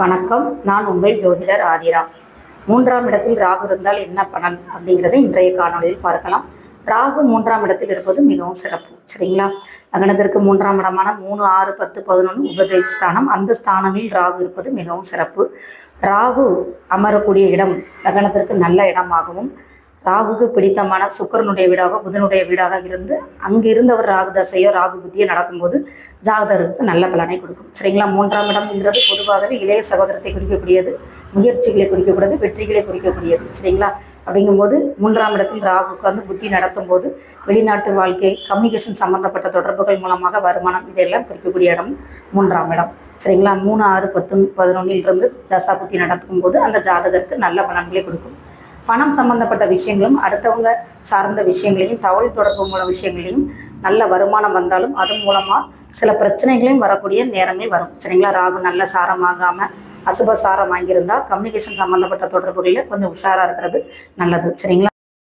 வணக்கம். நான் உங்கள் ஜோதிடர் ஆதிரா. 3ஆம் இடத்தில் ராகு இருந்தால் என்ன பலன் அப்படிங்கிறத இன்றைய காணொலியில் பார்க்கலாம். ராகு 3ஆம் இடத்தில் இருப்பது மிகவும் சிறப்பு. சரிங்களா? லக்னத்திற்கு 3ஆம் இடமான 3, 6, 10, 11 உபதேச ஸ்தானம். அந்த ஸ்தானங்களில் ராகு இருப்பது மிகவும் சிறப்பு. ராகு அமரக்கூடிய இடம் லக்னத்திற்கு நல்ல இடமாகவும், ராகுக்கு பிடித்தமான சுக்கிரனுடைய வீடாக, புதனுடைய வீடாக இருந்து அங்கே இருந்தவர் ராகு தசையோ ராகு புத்தியோ நடக்கும்போது ஜாதகருக்கு நல்ல பலனை கொடுக்கும். சரிங்களா? 3ஆம் இடம்ங்கிறது பொதுவாகவே இளைய சகோதரத்தை குறிக்கக்கூடியது, முயற்சிகளை குறிக்கக்கூடியது, வெற்றிகளை குறிக்கக்கூடியது. சரிங்களா? அப்படிங்கும்போது 3ஆம் இடத்தில் ராகு உட்கார்ந்து புத்தி நடத்தும் போது வெளிநாட்டு வாழ்க்கை, கம்யூனிகேஷன் சம்பந்தப்பட்ட தொடர்புகள் மூலமாக வருமானம், இதெல்லாம் குறிக்கக்கூடிய இடம் 3ஆம் இடம். சரிங்களா? 3, 6, 10, 11 தசா புத்தி நடத்தும் போது அந்த ஜாதகருக்கு நல்ல பலன்களை கொடுக்கும். பணம் சம்பந்தப்பட்ட விஷயங்களும், அடுத்தவங்க சார்ந்த விஷயங்களையும், தகவல் தொடர்பு மூல விஷயங்களையும் நல்ல வருமானம் வந்தாலும் அது மூலமாக சில பிரச்சனைகளையும் வரக்கூடிய நேரங்கள் வரும். சரிங்களா? ராகு நல்ல சாரம் வாங்காமல் அசுப சாரம் வாங்கியிருந்தால் கம்யூனிகேஷன் சம்மந்தப்பட்ட தொடர்புகளில் கொஞ்சம் உஷாராக இருக்கிறது நல்லது. சரிங்களா?